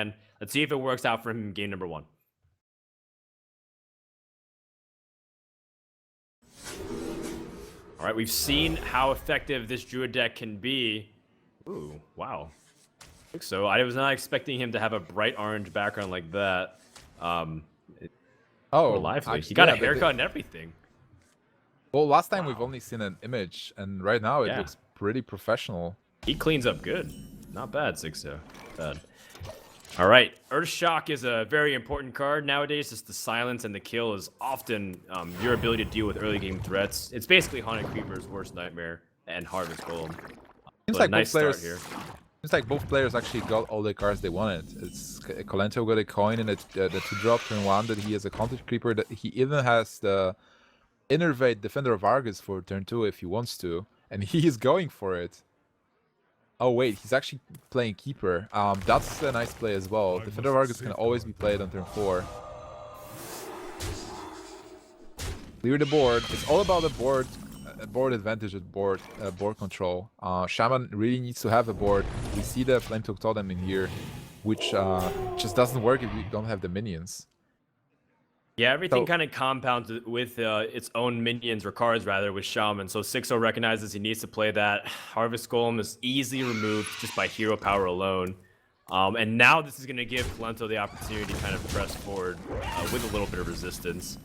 plan. Let's see if it works out for him in game number 1. All right, we've seen how effective this Druid deck can be. Ooh, wow. So I was not expecting him to have a bright orange background like that. Oh, lively. He got a haircut and everything. Well, last time we've only seen an image, and right now it looks pretty professional. He cleans up good. Not bad, Xixo. Bad. All right, Earthshock is a very important card nowadays. Just the silence and the kill is often your ability to deal with early game threats. It's basically Haunted Creeper's worst nightmare and Harvest Golem. Seems like nice both players. Here. Seems like both players actually got all the cards they wanted. It's Kolento got a coin and the 2-drop turn 1 that he has a Haunted Creeper. That he even has the Innervate Defender of Argus for turn 2 if he wants to, and he is going for it. Oh wait, he's actually playing Keeper. That's a nice play as well. Defender of Argus can always be played on turn 4. Clear the board. It's all about the board advantage at board control. Shaman really needs to have a board. We see the Flametoke Totem in here, which just doesn't work if we don't have the minions. Yeah, everything kind of compounds with its own minions, or cards rather, with Shaman. So Xixo recognizes he needs to play that. Harvest Golem is easily removed just by hero power alone. And now this is going to give Kolento the opportunity to kind of press forward with a little bit of resistance.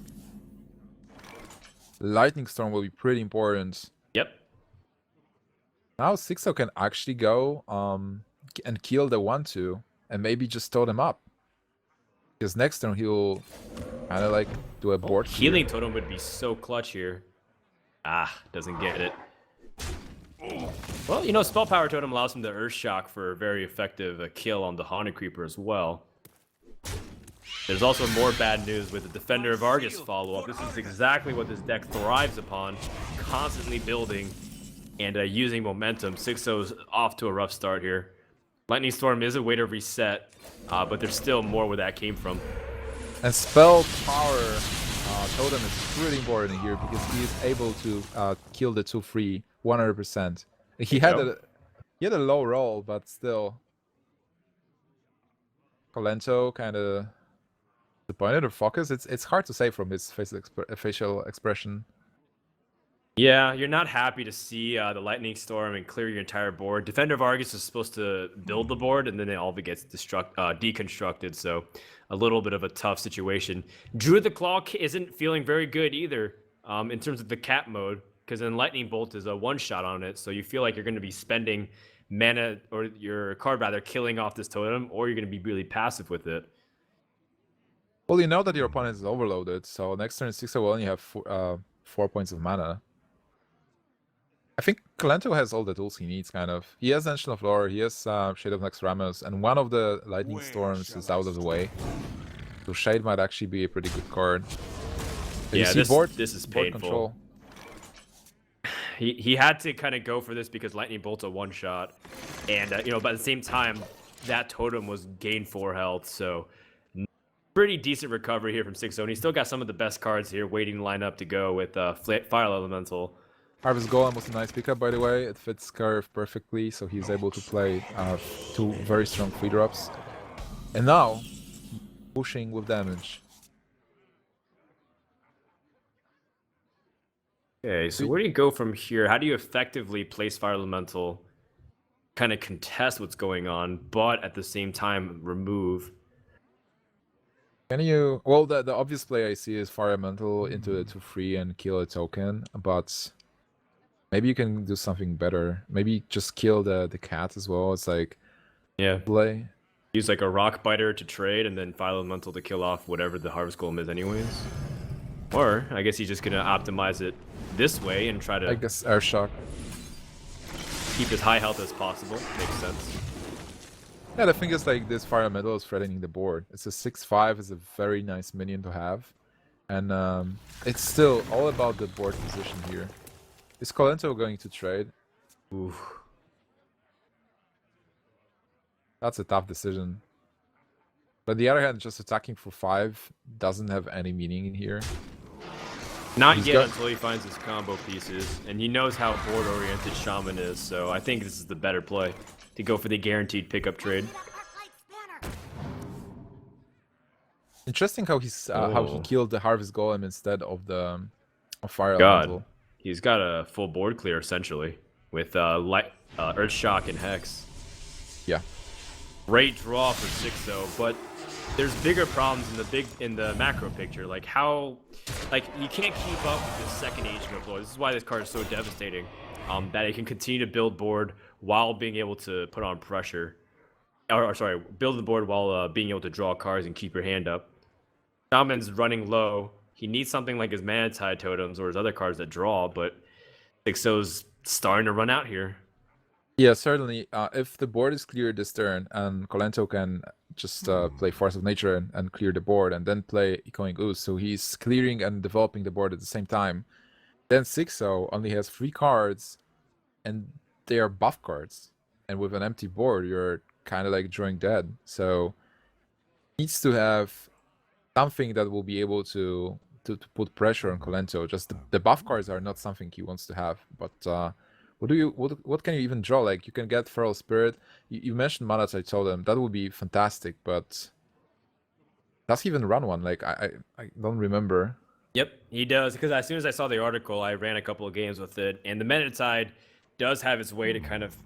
Lightning Storm will be pretty important. Yep. Now Xixo can actually go and kill the 1-2 and maybe just throw them up. Because next turn he'll kind of like do a board. Healing Totem would be so clutch here. Doesn't get it. Well, you know, Spell Power Totem allows him to Earthshock for a very effective kill on the Haunted Creeper as well. There's also more bad news with the Defender of Argus follow-up. This is exactly what this deck thrives upon. Constantly building and using momentum. Xixo's off to a rough start here. Lightning Storm is a way to reset, but there's still more where that came from. And Spell Power Totem is pretty important here because he is able to kill the 2-3 100%. He had a low roll, but still. Kolento kind of disappointed or focused. It's hard to say from his facial expression. Yeah, you're not happy to see the Lightning Storm and clear your entire board. Defender of Argus is supposed to build the board, and then all of it gets deconstructed, so a little bit of a tough situation. Druid the Claw isn't feeling very good either in terms of the cap mode, because then Lightning Bolt is a one-shot on it, so you feel like you're going to be spending mana, or your card rather, killing off this totem, or you're going to be really passive with it. Well, you know that your opponent is overloaded, so next turn Xixo will only have 4 points of mana. I think Kolento has all the tools he needs, kind of. He has Ancient of Lore, he has Shade of Naxxramas, and one of the Lightning Storms is out of the way. So Shade might actually be a pretty good card. But yeah, this is painful. Control. He had to kind of go for this because Lightning Bolt's a one-shot. And, you know, but at the same time, that totem was gain 4 health, so pretty decent recovery here from Xixo. And he's still got some of the best cards here waiting to line up to go with Fire Elemental. Harvest Golem was a nice pickup, by the way. It fits Curve perfectly, so he's able to play 2 very strong 3-drops. And now, pushing with damage. Okay, so where do you go from here? How do you effectively place Fire Elemental, kind of contest what's going on, but at the same time remove? Can you... Well, the obvious play I see is Fire Elemental into the 2-3 and kill a token, but maybe you can do something better. Maybe just kill the cat as well. It's like... Yeah. Play. Use like a Rock Biter to trade, and then Fire Elemental to kill off whatever the Harvest Golem is anyways. Or, I guess he's just going to optimize it this way and try to... I guess Earthshock. Keep as high health as possible. Makes sense. Yeah, the thing is, like, this Fire Elemental is threatening the board. It's a 6/5, it's a very nice minion to have. And it's still all about the board position here. Is Kolento going to trade? Oof. That's a tough decision. But on the other hand, just attacking for 5 doesn't have any meaning in here. Not yet until he finds his combo pieces, and he knows how board-oriented Shaman is, so I think this is the better play, to go for the guaranteed pickup trade. Interesting how how he Oh. killed the Harvest Golem instead of the Fire God, Elemental. he's got a full board clear essentially with Earth Shock and Hex. Yeah. Great draw for Xixo, but there's bigger problems in the macro picture. Like you can't keep up with the second Agent of Lord. This is why this card is so devastating. That it can continue to build board while being able to put on pressure. Or sorry, build the board while being able to draw cards and keep your hand up. Shaman's running low. He needs something like his Mana Tide Totems or his other cards that draw, but Xixo's starting to run out here. Yeah, certainly. If the board is clear this turn and Kolento can just play Force of Nature and clear the board and then play Echoing Ooze, so he's clearing and developing the board at the same time, then Xixo only has 3 cards and they are buff cards. And with an empty board, you're kind of like drawing dead. So needs to have something that will be able to put pressure on Kolento. Just the buff cards are not something he wants to have, but what can you even draw? Like you can get Feral Spirit. You mentioned Mana Tide Totem. That would be fantastic, but does he even run one? Like I don't remember. Yep, he does. Because as soon as I saw the article, I ran a couple of games with it, and the Mana Tide does have its way to kind of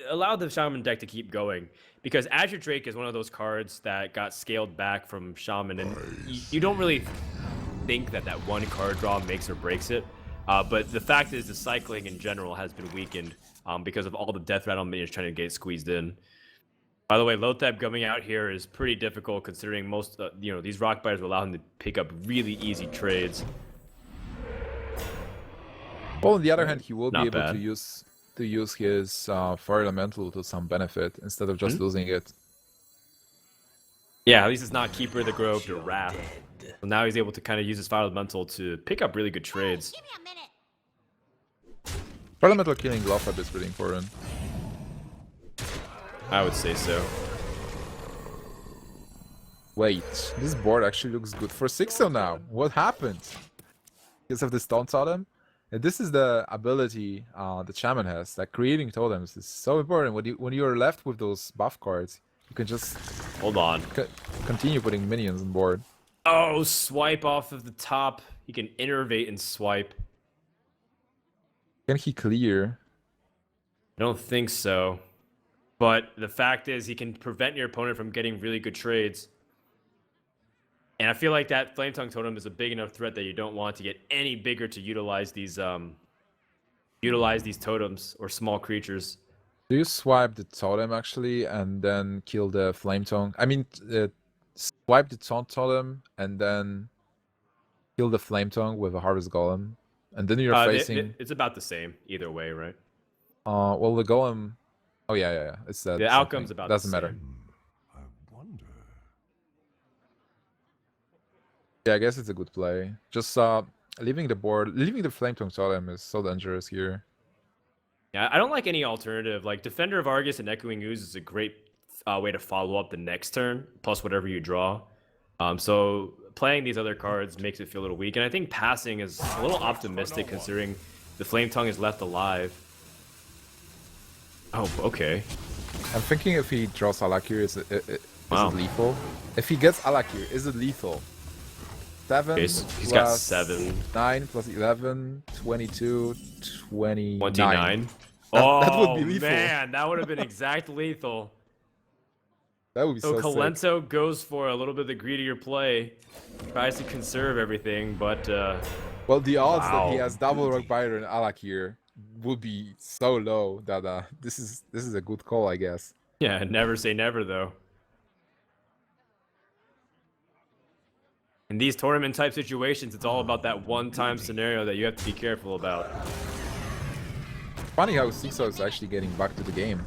allow the Shaman deck to keep going. Because Azure Drake is one of those cards that got scaled back from Shaman, and you don't really think that one card draw makes or breaks it. But the fact is, the cycling in general has been weakened because of all the death rattle minions trying to get squeezed in. By the way, Lothab coming out here is pretty difficult considering most, these rock biters will allow him to pick up really easy trades. Well, on the other hand, he will Not be able bad. to use his Fire Elemental to some benefit instead of just losing it. Yeah, at least it's not Keeper of the Grove to Wrath. So now he's able to kind of use his Fire Elemental to pick up really good trades. Give me a minute. Fire Elemental killing Lothab is pretty important. I would say so. Wait, this board actually looks good for Xixo now. What happened? Because of the Stone Totem? And this is the ability the Shaman has. Like creating totems is so important. When you're left with those buff cards, you can just Hold on. continue putting minions on board. Oh, swipe off of the top. He can innervate and swipe. Can he clear? I don't think so. But the fact is, he can prevent your opponent from getting really good trades. And I feel like that Flame Tongue Totem is a big enough threat that you don't want to get any bigger to utilize these totems or small creatures. Do you swipe the totem actually and then kill the Flame Tongue? I mean, swipe the Totem and then kill the Flame Tongue with a Harvest Golem, and then you're facing. It's about the same either way, right? Well, the Golem. Oh yeah. It's that. The outcome's about doesn't the matter. same. I wonder. Yeah, I guess it's a good play. Just leaving the Flame Tongue Totem is so dangerous here. Yeah, I don't like any alternative. Like Defender of Argus and Echoing Ooze is a great way to follow up the next turn, plus whatever you draw. So playing these other cards makes it feel a little weak, and I think passing is a little optimistic considering the Flame Tongue is left alive. Oh, okay. I'm thinking if he draws Alakir, is it Wow. lethal? If he gets Alakir, is it lethal? 7 Okay, so he's got plus 7. 9 plus 11, 22, 29. 29. That would be lethal. Man, that would have been exact lethal. That would be so sick. Kolento goes for a little bit of the greedier play, tries to conserve everything, but Well, the odds that he Wow. has double Rock Biter and Alakir would be so low that this is a good call, I guess. yeah, never say never though. In these tournament type situations, it's all about that one-time scenario that you have to be careful about. Funny how Xixo is actually getting back to the game.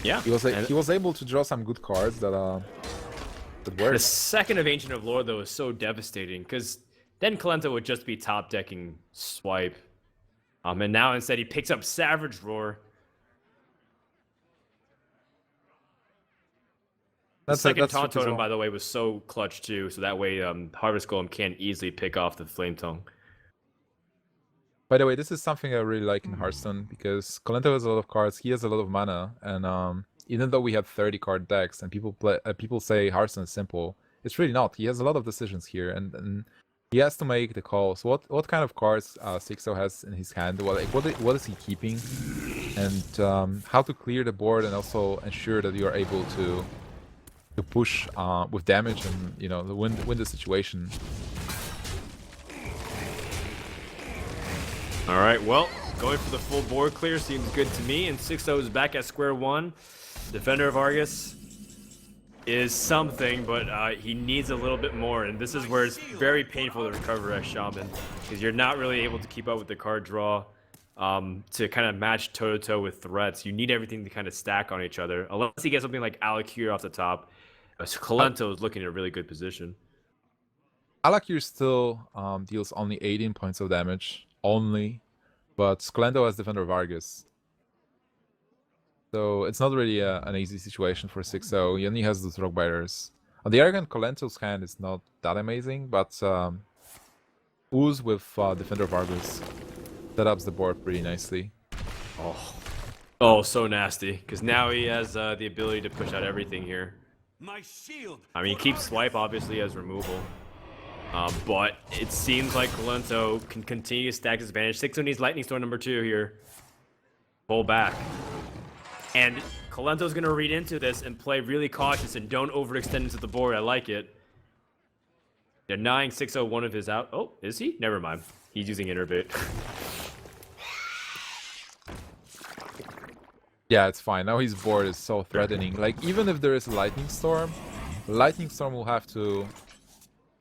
Yeah, He was able to draw some good cards that the worked. second of Ancient of Lord though is so devastating because then Kolento would just be top decking swipe, and now instead he picks up Savage Roar. The second Taunt tricky as Totem, well. by the way, was so clutch too, so that way Harvest Golem can't easily pick off the Flame Tongue. By the way, this is something I really like in Hearthstone because Kolento has a lot of cards. He has a lot of mana, and even though we have 30 card decks and people say Hearthstone is simple, it's really not. He has a lot of decisions here, and he has to make the calls. What kind of cards Xixo has in his hand? Well, like what is he keeping, and how to clear the board and also ensure that you are able to push with damage and win the situation. All right, well, going for the full board clear seems good to me, and Xixo is back at square one. Defender of Argus is something, but he needs a little bit more, and this is where it's very painful to recover as Shaman, because you're not really able to keep up with the card draw to kind of match toe-to-toe with threats. You need everything to kind of stack on each other, unless he gets something like Alakir off the top. Kolento is looking in a really good position. Alakir still deals only 18 points of damage, but Kolento has Defender of Argus. So it's not really an easy situation for Xixo. He only has those Rock Biters. On the other hand, Kolento's hand is not that amazing, but Ooze with Defender of Argus set up the board pretty nicely. Oh, so nasty, because now he has the ability to push out everything here. My shield. I mean, he keeps Swipe obviously as removal, but it seems like Kolento can continue to stack his advantage. Xixo needs Lightning Storm number 2 here. Pull back. And Kolento's going to read into this and play really cautious and don't overextend into the board. I like it. Denying Xixo one of his out. Oh, is he? Never mind. He's using Innervate. Yeah, it's fine. Now his board is so threatening. Like, even if there is a Lightning Storm will have to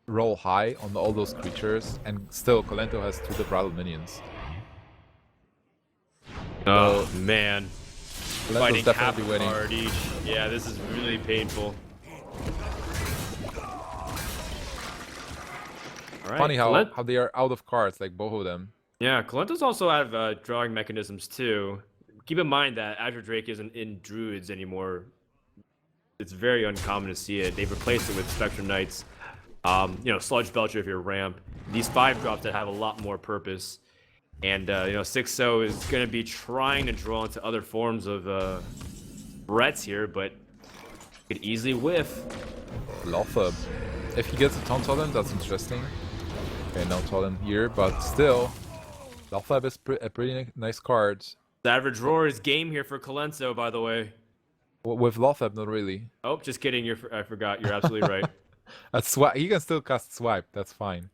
roll high on all those creatures, and still Kolento has 2 Rattled minions. Oh, man. Kolento's Fighting half definitely winning. card each. Yeah, this is really painful. All right, Funny how they are out of cards, like both of them. Yeah, Kolento's also have drawing mechanisms too. Keep in mind that Azure Drake isn't in Druids anymore. It's very uncommon to see it. They've replaced it with Spectrum Knights. Sludge Belcher if you're ramp. These 5-drops that have a lot more purpose. And, Xixo is going to be trying to draw into other forms of threats here, but could easily whiff. Lothab. If he gets a Taunt Totem, that's interesting. Okay, no Totem here, but still, Lothab is a pretty nice card. Savage Roar is game here for Kolento, by the way. With Lothab, not really. Oh, just kidding. I forgot. You're absolutely right. He can still cast Swipe, that's fine.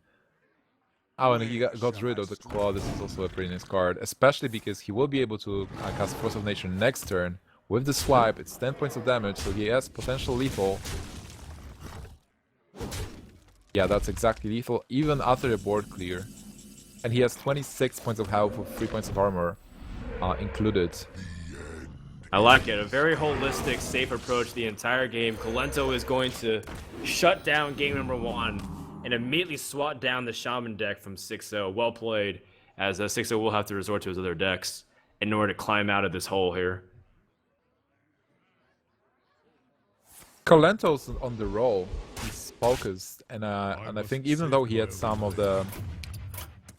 Oh, and he got rid of the Claw. This is also a pretty nice card, especially because he will be able to cast Force of Nature next turn. With the Swipe, it's 10 points of damage, so he has potential lethal. Yeah, that's exactly lethal, even after the board clear. And he has 26 points of health with 3 points of armor included. I like it. A very holistic, safe approach the entire game. Kolento is going to shut down game number 1 and immediately swat down the Shaman deck from Xixo. Well played, as Xixo will have to resort to his other decks in order to climb out of this hole here. Kolento's on the roll. He's focused, and I think even though he had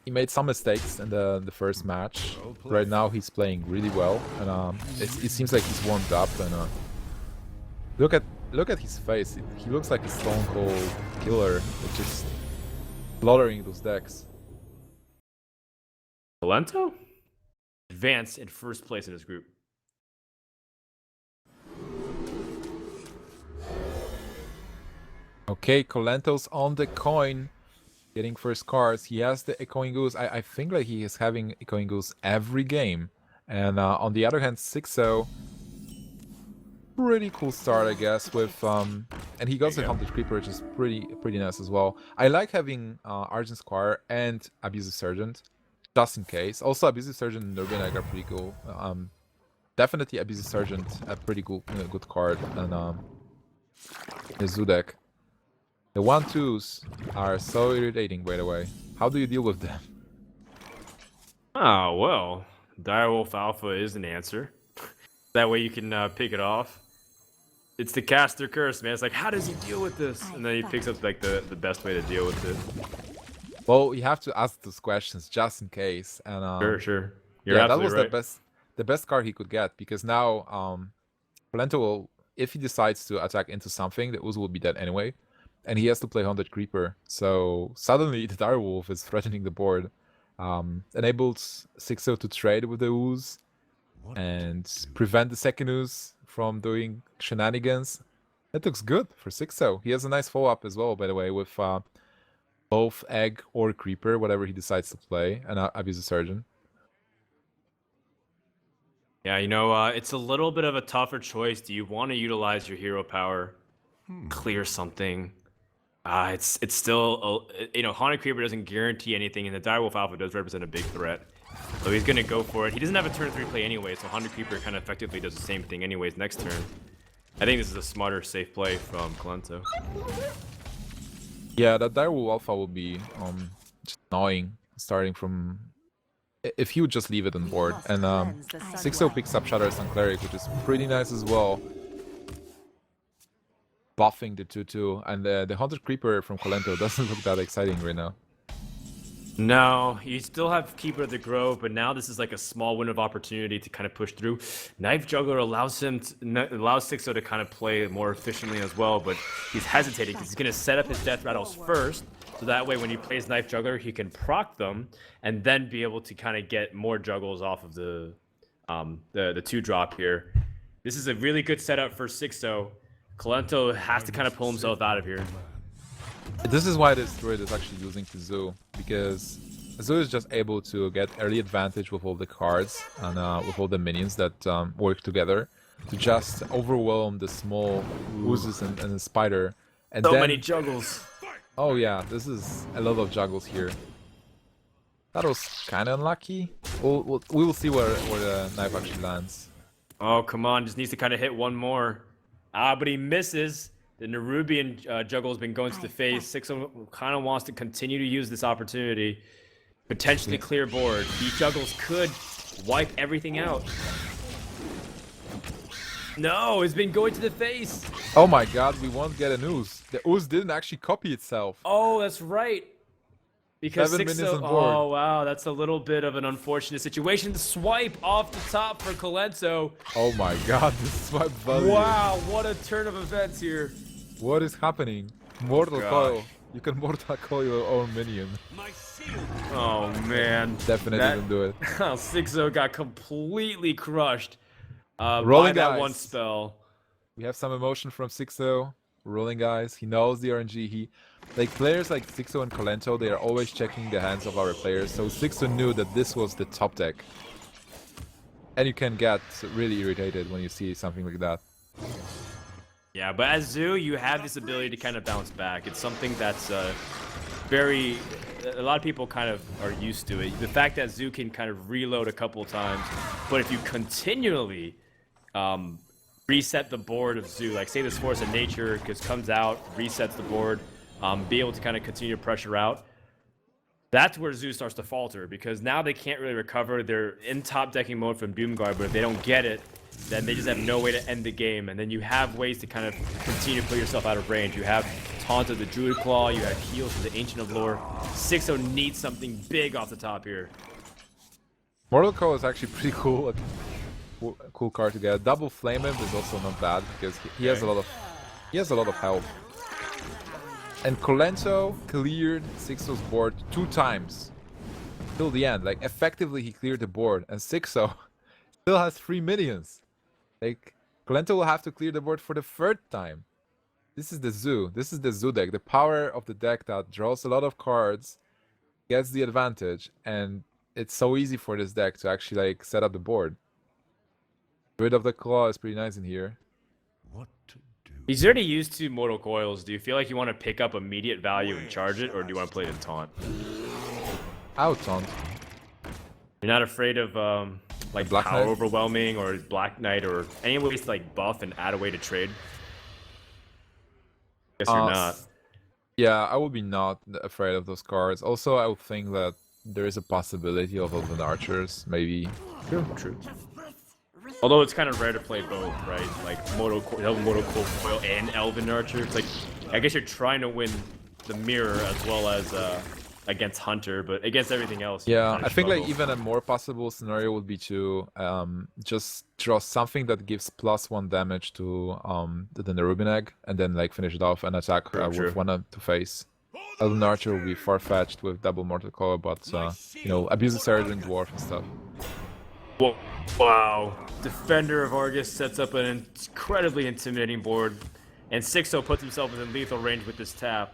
he made some mistakes in the first match, right now he's playing really well, and it seems like he's warmed up. And look at his face. He looks like a stone cold killer, just slaughtering those decks. Kolento advanced in first place in his group. Okay, Kolento's on the coin, getting first cards. He has the Echoing Goose. I think like he is having Echoing Goose every game. And on the other hand, Xixo, pretty cool start, I guess. With and he got the Haunted Creeper, which is pretty nice as well. I like having Argent Squire and Abusive Sergeant, just in case. Also, Abusive Sergeant and Nurbinag are pretty cool. Definitely Abusive Sergeant, a pretty cool, good card, and the Zoo deck. The 1/2s are so irritating, by the way. How do you deal with them? Oh, well, Direwolf Alpha is an answer. That way you can pick it off. It's the caster curse, man. It's like, how does he deal with this? And then he picks up like the best way to deal with it. Well, you have to ask those questions just in case. And Sure. You're absolutely right. That was the best card he could get, because now Kolento will, if he decides to attack into something, the Ooze will be dead anyway. and he has to play Haunted Creeper. So suddenly the Direwolf is threatening the board. Enables Xixo to trade with the Ooze and prevent the second Ooze from doing shenanigans. That looks good for Xixo. He has a nice follow-up as well, by the way, with both Egg or Creeper, whatever he decides to play, and Abuser Surgeon. Yeah, you know, it's a little bit of a tougher choice. Do you want to utilize your hero power, clear something? It's still, you know, Haunted Creeper doesn't guarantee anything, and the Direwolf Alpha does represent a big threat. So he's going to go for it. He doesn't have a turn 3 play anyway, so Haunted Creeper kind of effectively does the same thing anyways next turn. I think this is a smarter, safe play from Kolento. Yeah, that Direwolf Alpha will be just annoying, starting from... If he would just leave it on board. And Xixo picks up Shatter Sun Cleric, which is pretty nice as well. Buffing the 2/2, and the Haunted Creeper from Kolento doesn't look that exciting right now. No, you still have Keeper of the Grove, but now this is like a small window of opportunity to kind of push through. Knife Juggler allows Xixo to kind of play more efficiently as well, but he's hesitating because he's going to set up his Death Rattles first, so that way when he plays Knife Juggler, he can proc them and then be able to kind of get more juggles off of the 2-drop here. This is a really good setup for Xixo. Kolento has to kind of pull himself out of here. This is why this druid is actually losing to Zoo, because Zoo is just able to get early advantage with all the cards and with all the minions that work together to just overwhelm the small oozes and the spider. And so then... many juggles. Oh yeah, this is a lot of juggles here. That was kind of unlucky. We will see where the knife actually lands. Oh, come on, just needs to kind of hit one more. But he misses. The Nerubian juggle has been going to the face. Xixo kind of wants to continue to use this opportunity. Potentially clear board. These juggles could wipe everything out. No, it's been going to the face. Oh my god, we won't get an ooze. The ooze didn't actually copy itself. Oh, that's right. Because 7 minutes Xixo, on board. oh wow, that's a little bit of an unfortunate situation. The swipe off the top for Kolento. Oh my god, this swipe value. Wow, what a turn of events here. What is happening? Mortal gosh. Coil. You can Mortal Coil your own minion. Oh man. Definitely didn't do it. Xixo got completely crushed by Rolling that eyes. one spell. We have some emotion from Xixo. Rolling eyes. He knows the RNG. Like players like Xixo and Kolento, they are always checking the hands of our players. So Xixo knew that this was the top deck. And you can get really irritated when you see something like that. Yeah, but as Zoo, you have this ability to kind of bounce back. It's something that's a lot of people kind of are used to it. The fact that Zoo can kind of reload a couple times, but if you continually reset the board of Zoo, like say this Force of Nature just comes out, resets the board, be able to kind of continue to pressure out, that's where Zoo starts to falter, because now they can't really recover. They're in top decking mode from Doomguard, but if they don't get it, then they just have no way to end the game. And then you have ways to kind of continue to put yourself out of range. You have Taunt of the Druid Claw, you have Heals of the Ancient of Lore. Xixo needs something big off the top here. Mortal Coil is actually pretty cool. Cool card to get. Double Flame Imp is also not bad because he has a lot of health. And Kolento cleared Xixo's board 2 times till the end. Like effectively he cleared the board, and Xixo still has 3 minions. Like Kolento will have to clear the board for the 3rd time. This is the Zoo. This is the Zoo deck. The power of the deck that draws a lot of cards, gets the advantage, and it's so easy for this deck to actually like set up the board. Rid of the Claw is pretty nice in here. What to do? He's already used to Mortal Coils. Do you feel like you want to pick up immediate value and charge it, or do you want to play the Taunt? Out Taunt. You're not afraid of like Black Power Knight? Overwhelming or Black Knight or any ways to like buff and add a way to trade? Guess you're not. Yeah, I would be not afraid of those cards. Also, I would think that there is a possibility of Elven Archers, maybe. True. Although it's kind of rare to play both, right? Like Mortal Coil and Elven Archer. It's like, I guess you're trying to win the mirror as well as against Hunter, but against everything else. Yeah, kinda I think like struggle. even a more possible scenario would be to just draw something that gives +1 damage to the Nerubian Egg, and then like finish it off and attack True, with true. one to face. Elden Archer will be far-fetched with double Mortal Coil, but you know, Abusive Surgeon, Dwarf and stuff. Whoa. Wow. Defender of Argus sets up an incredibly intimidating board, and Xixo puts himself within lethal range with this tap.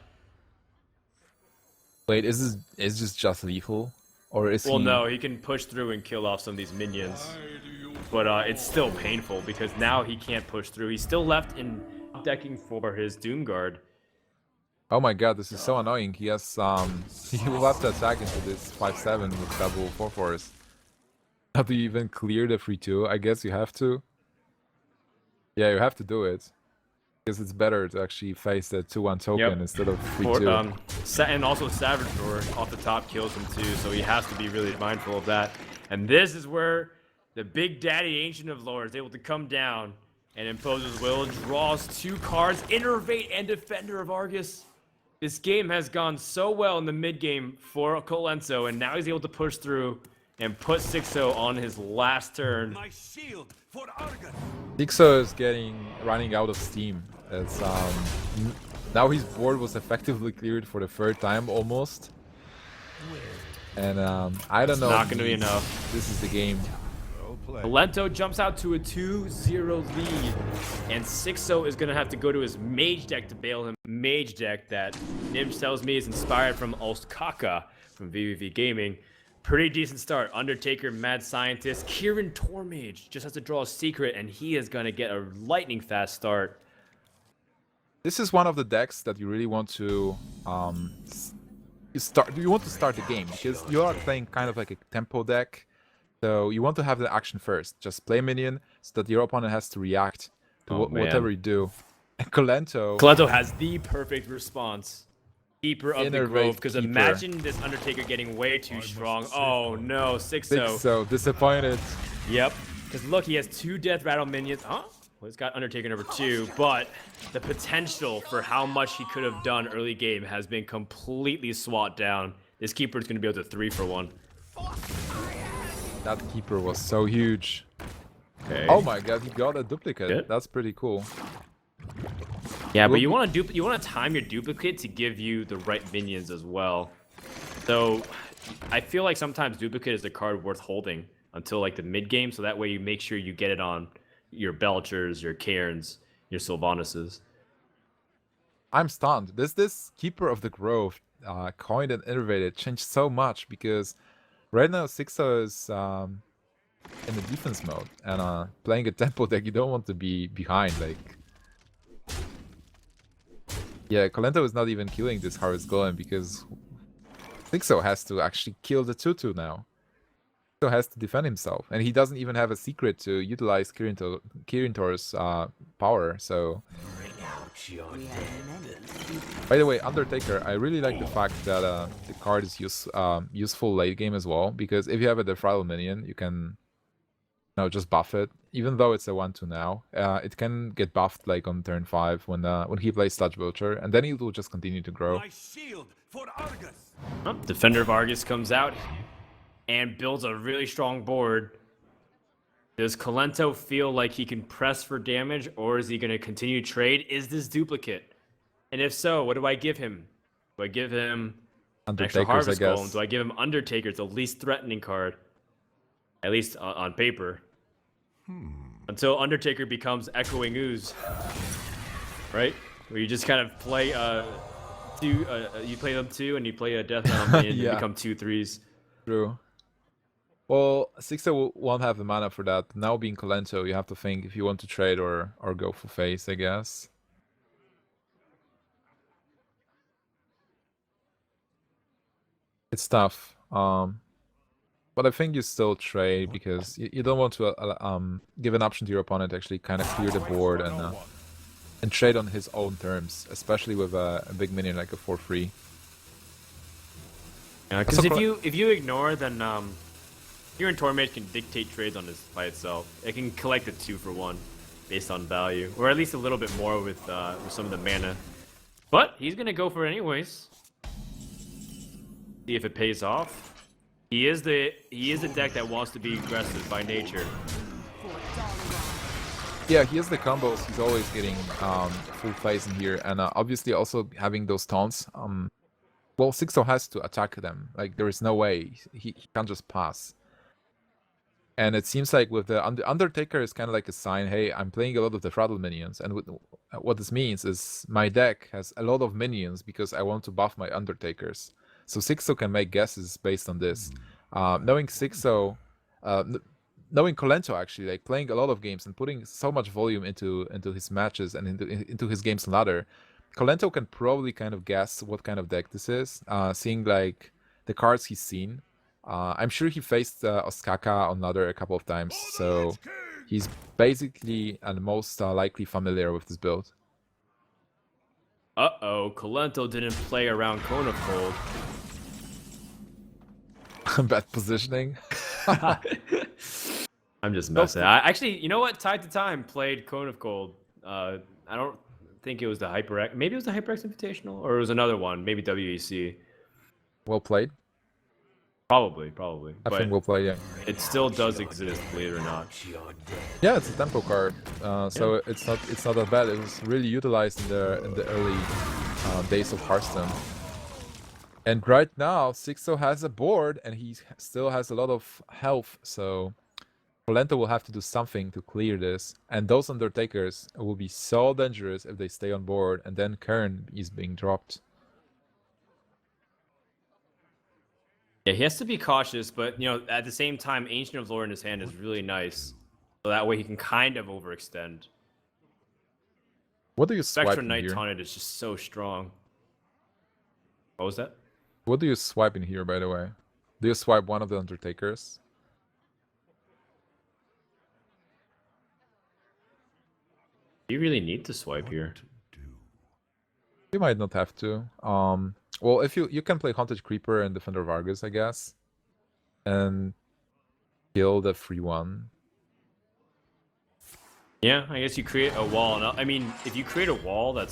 Wait, is this just lethal? Or is Well, he... no, he can push through and kill off some of these minions. But it's still painful because now he can't push through. He's still left in decking for his Doom Guard. Oh my god, this is so annoying. He has he will have to attack into this 5/7 with double 4/4s. How do you even clear the 3/2? I guess you have to. Yeah, you have to do it. Because it's better to actually face the 2/1 token instead of 3/2. And also Savage Roar off the top kills him too, so he has to be really mindful of that. And this is where the Big Daddy Ancient of Lore is able to come down and impose his will, draws 2 cards, Innervate and Defender of Argus. This game has gone so well in the mid game for Kolento, and now he's able to push through and put Xixo on his last turn. My shield for Argus. Xixo is running out of steam. It's now his board was effectively cleared for the 3rd time almost. And I don't know. Not gonna be enough. This is the game. Kolento jumps out to a 2-0 lead, and Xixo is going to have to go to his Mage deck to bail him. Mage deck that Nims tells me is inspired from Ostkaka from VGVN Gaming. Pretty decent start. Undertaker, Mad Scientist, Kieran Tormage just has to draw a secret, and he is going to get a lightning fast start. This is one of the decks that you really want to start. You want to start the game because you are playing kind of like a tempo deck. So you want to have the action first. Just play minion so that your opponent has to react to whatever you do. And Kolento has the perfect response. Keeper of the Grove, because Keeper. imagine this Undertaker getting way too strong. Oh no, Xixo. So disappointed. Yep, because look, he has 2 Death Rattle minions. Huh? Well, he's got Undertaker number 2, but the potential for how much he could have done early game has been completely swat down. This Keeper is going to be able to 3-for-1. That Keeper was so huge. Okay. Oh my god, he got a duplicate. Good. That's pretty cool. Yeah, but you want to time your duplicate to give you the right minions as well. So I feel like sometimes duplicate is a card worth holding until like the mid game, so that way you make sure you get it on your Belchers, your Cairns, your Sylvanuses. I'm stunned. This Keeper of the Grove coined and innovated changed so much because right now Xixo is in the defense mode and playing a tempo deck. You don't want to be behind. Like, yeah, Kolento is not even killing this Harvest Golem because Xixo has to actually kill the 2/2 now. Xixo has to defend himself, and he doesn't even have a secret to utilize Kirintor's power. So, by the way, Undertaker, I really like the fact that the card is useful late game as well, because if you have a Defrital minion, you can just buff it. Even though it's a 1/2 now, it can get buffed like on turn 5 when he plays Sludge Vulture, and then it will just continue to grow. My shield for Argus. Defender of Argus comes out and builds a really strong board. Does Kolento feel like he can press for damage, or is he going to continue to trade? Is this duplicate? And if so, what do I give him? Do I give him an extra Undertakers, I Harvest guess. Golem? Do I give him Undertaker? It's the least threatening card, at least on paper. Until Undertaker becomes Echoing Ooze, right? Where you just kind of play you play them 2 and you play a Death Rattle minion and Yeah. become 2/3s. True. Well, Xixo won't have the mana for that. Now being Kolento, you have to think if you want to trade or go for face, I guess. It's tough. But I think you still trade because you don't want to give an option to your opponent to actually kind of clear the board and trade on his own terms, especially with a big minion like a 4/3. Yeah, because if you ignore, then your Tormage can dictate trades on this by itself. It can collect a 2-for-1 based on value, or at least a little bit more with some of the mana. But he's gonna go for it anyways. See if it pays off. He is the deck that wants to be aggressive by nature. Yeah, he has the combos. He's always getting full plays in here, and obviously also having those taunts. Well, Xixo has to attack them. Like there is no way he can't just pass. And it seems like with the Undertaker is kind of like a sign. Hey, I'm playing a lot of the throttle minions, and what this means is my deck has a lot of minions because I want to buff my Undertakers. So Xixo can make guesses based on this. Knowing Xixo, knowing Kolento actually, like playing a lot of games and putting so much volume into his matches and into his games ladder, Kolento can probably kind of guess what kind of deck this is, seeing like the cards he's seen. I'm sure he faced Ostkaka on ladder a couple of times, so he's basically and most likely familiar with this build. Uh-oh, Kolento didn't play around Cone of Cold. Bad positioning. I'm just messing. I actually, you know what? Tide to Time played Cone of Cold. I don't think it was the HyperX. Maybe it was the HyperX Invitational, or it was another one. Maybe WEC. Well played. Probably. I think we'll play, yeah. It still does exist, believe it or not. Yeah, it's a tempo card, so it's not that bad. It was really utilized in the early days of Hearthstone. And right now, Xixo has a board, and he still has a lot of health, so Kolento will have to do something to clear this. And those Undertakers will be so dangerous if they stay on board, and then Kern is being dropped. Yeah, he has to be cautious, but you know, at the same time, Ancient of Lore in his hand is really nice, so that way he can kind of overextend. What do you swipe Spectral in Knight here? Taunted is just so strong. What was that? What do you swipe in here, by the way? Do you swipe one of the Undertakers? You really need to swipe here. You might not have to. Well, if you can play Haunted Creeper and Defender of Argus, I guess, and kill the free one. Yeah, I guess you create a wall. I mean, if you create a wall that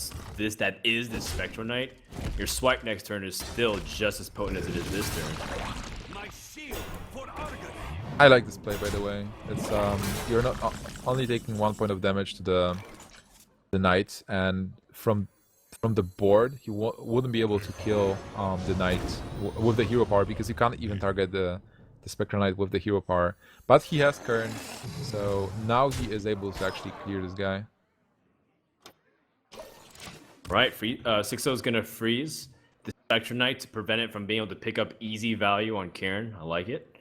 is this Spectral Knight, your swipe next turn is still just as potent as it is this turn. My shield for Argus. I like this play, by the way. It's you're not only taking 1 point of damage to the knight, and from the board, he wouldn't be able to kill the knight with the hero power, because you can't even target the Spectral Knight with the hero power. But he has Kern, so now he is able to actually clear this guy. Right, Xixo is gonna freeze the Spectral Knight to prevent it from being able to pick up easy value on Karen. I like it.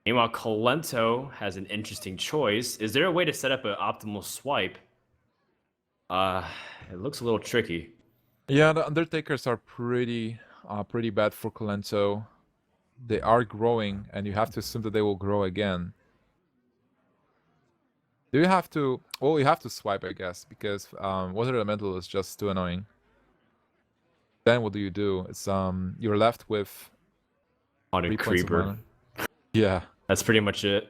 Meanwhile, Kolento has an interesting choice. Is there a way to set up an optimal swipe? It looks a little tricky. Yeah, the Undertakers are pretty bad for Kolento. They are growing, and you have to assume that they will grow again. Do you have to? Well, you have to swipe, I guess, because Water Elemental is just too annoying. Then what do? It's you're left with Haunted 3 points of Creeper. mana. Yeah. That's pretty much it.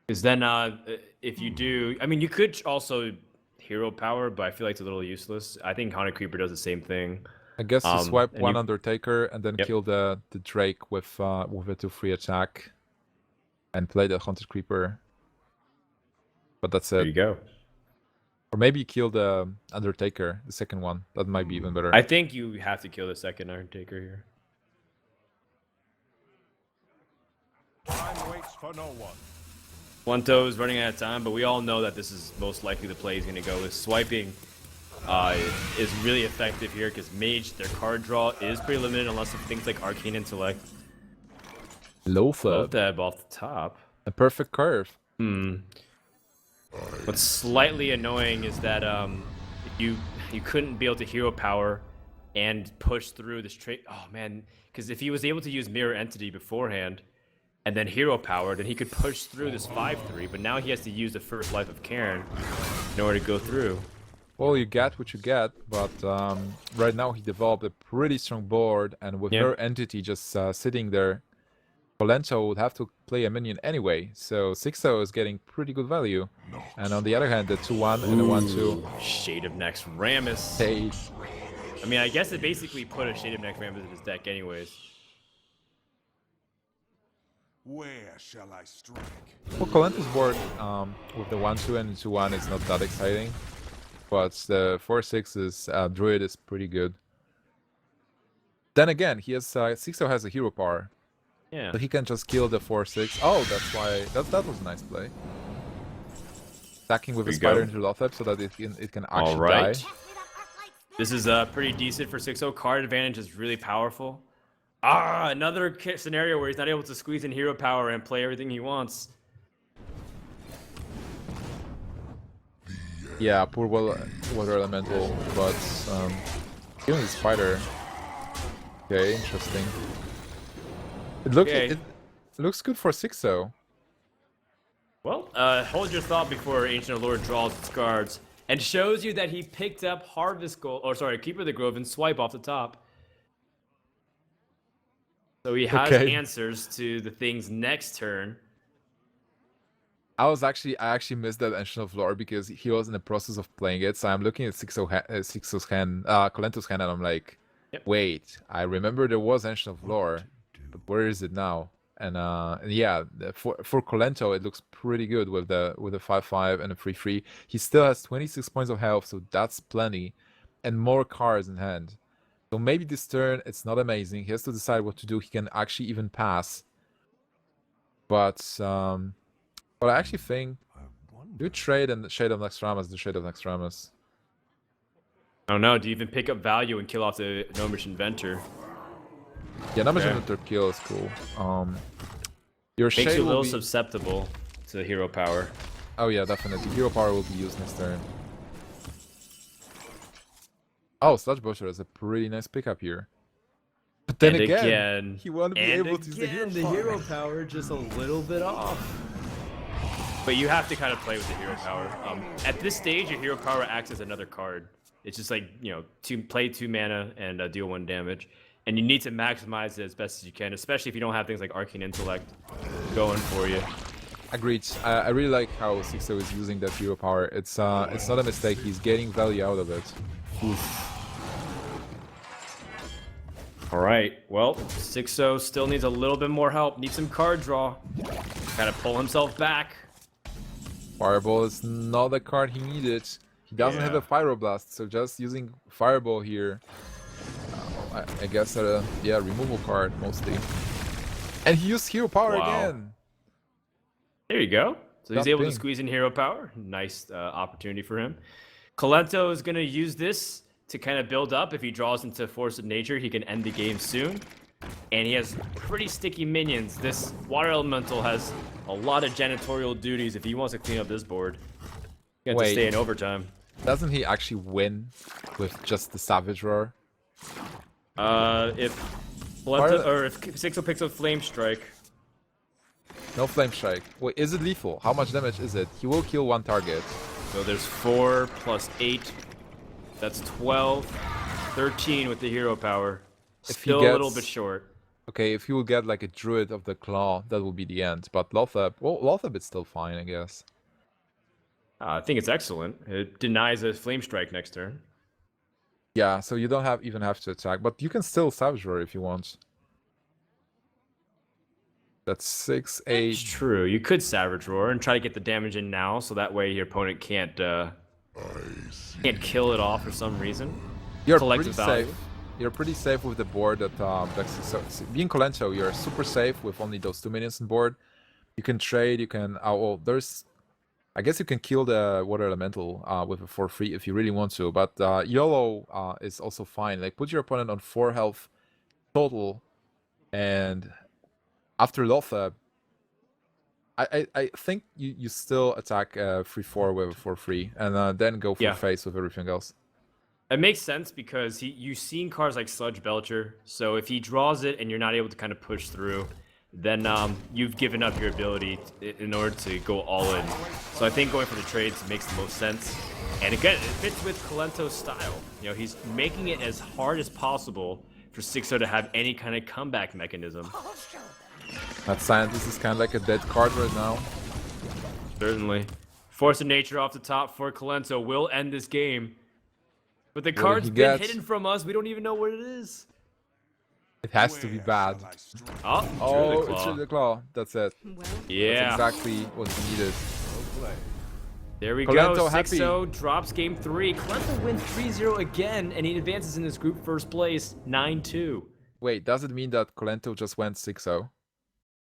Because then, if you do, I mean, you could also hero power, but I feel like it's a little useless. I think Haunted Creeper does the same thing. I guess you swipe one you... Undertaker and then kill the Drake with a 2/3 attack, and play the Haunted Creeper. But that's it. There you go. Or maybe you kill the Undertaker, the second one. That might be even better. I think you have to kill the second Undertaker here. Time waits for no one. Kolento is running out of time, but we all know that this is most likely the play he's going to go with. Swiping is really effective here because Mage, their card draw is pretty limited unless of things like Arcane Intellect. Low flip. Dab off the top. A perfect curve. What's slightly annoying is that you couldn't be able to hero power and push through this trait. Oh man, because if he was able to use Mirror Entity beforehand and then hero power, then he could push through this 5/3. But now he has to use the first life of Karen in order to go through. Well, you get what you get, but right now he developed a pretty strong board, and with Mirror Entity just sitting there, Kolento would have to play a minion anyway, so Xixo is getting pretty good value. And on the other hand, the 2/1 and the 1/2. Shade of Naxxramas. Hey, I mean, I guess it basically put a Shade of Naxxramas in his deck anyways. Where shall I strike? Well, Kolento's board with the 1/2 and 2/1 is not that exciting, but the 4/6 is Druid is pretty good. Then again, he has Xixo has a hero power, Yeah. so he can just kill the 4/6. Oh, that's why that was a nice play. Attacking with a There you spider go. into Lothep so that it can actually All right. die. This is pretty decent for Xixo. Card advantage is really powerful. Another scenario where he's not able to squeeze in hero power and play everything he wants. Yeah, poor water elemental, but killing the spider. Okay, interesting. It looks good for Xixo. Well, hold your thought before Ancient Allure draws its cards and shows you that he picked up Harvest Gold, or sorry, Keeper of the Grove and Swipe off the top. So he has answers to the things next turn. I actually missed that Ancient of Lore because he was in the process of playing it. So I'm looking at Xixo's hand, Kolento's hand, and I'm like, wait, I remember there was Ancient of Lore, but where is it now? And yeah, for Kolento it looks pretty good with the 5/5 and a 3/3. He still has 26 points of health, so that's plenty, and more cards in hand. So maybe this turn it's not amazing. He has to decide what to do. He can actually even pass, but I actually think do trade and the Shade of Naxxramas, the Shade of Naxxramas. I don't know. Do you even pick up value and kill off the Gnomish Inventor? Yeah, Gnomish Inventor kill is cool. Your Makes Shade you a little will be... susceptible to hero power. Oh yeah, definitely. Hero power will be used next turn. Oh, Sludge Butcher is a pretty nice pickup here. But then again, he won't be able to use the hero power just a little bit off. But you have to kind of play with the hero power. At this stage, your hero power acts as another card. It's just like, you know, play 2 mana and deal 1 damage. And you need to maximize it as best as you can, especially if you don't have things like Arcane Intellect going for you. Agreed. I really like how Xixo is using that hero power. It's not a mistake. He's getting value out of it. Oof. All right. Well, Xixo still needs a little bit more help. Needs some card draw. Gotta pull himself back. Fireball is not the card he needed. He doesn't have a Pyroblast, so just using Fireball here. I guess yeah, removal card mostly. And he used hero power again. There you go. So he's able to squeeze in hero power. Nice opportunity for him. Kolento is going to use this to kind of build up. If he draws into Force of Nature, he can end the game soon. And he has pretty sticky minions. This Water Elemental has a lot of janitorial duties if he wants to clean up this board. He has to stay in overtime. Doesn't he actually win with just the Savage Roar? If Kolento, or if Xixo picks up Flame Strike. No Flame Strike. Wait, is it lethal? How much damage is it? He will kill 1 target. So there's 4 plus 8. That's 12. 13 with the hero power. Still a little bit short. Okay, if he will get like a Druid of the Claw, that will be the end. But Lothep, well, Lothep is still fine, I guess. I think it's excellent. It denies a Flame Strike next turn. Yeah, so you don't even have to attack, but you can still Savage Roar if you want. That's 6, 8. It's true. You could Savage Roar and try to get the damage in now, so that way your opponent can't kill it off for some reason. You're pretty safe. You're pretty safe with the board that so being Kolento, you're super safe with only those 2 minions on board. You can trade. You can. Well, I guess you can kill the Water Elemental with a 4/3 if you really want to, but YOLO is also fine. Like, put your opponent on 4 health total, and after Lothep, I think you still attack 3/4 with a 4/3, and then go for face with everything else. It makes sense because you've seen cards like Sludge Belcher, so if he draws it and you're not able to kind of push through, then you've given up your ability in order to go all in. So I think going for the trades makes the most sense. And again, it fits with Kolento's style. You know, he's making it as hard as possible for Xixo to have any kind of comeback mechanism. That Scientist is kind of like a dead card right now. Certainly. Force of Nature off the top for Kolento will end this game. But the What did card's he been get? hidden from us. We don't even know what it is. It has to be Where bad. shall I strike? Oh, Oh, Druid it's Claw. through the claw. That's it. Well, Yeah. That's exactly what we needed. Well played. There we Kolento go. happy. 6-0 drops game 3. Kolento wins 3-0 again, and he advances in his group first place, 9-2. Wait, does it mean that Kolento just went 6-0?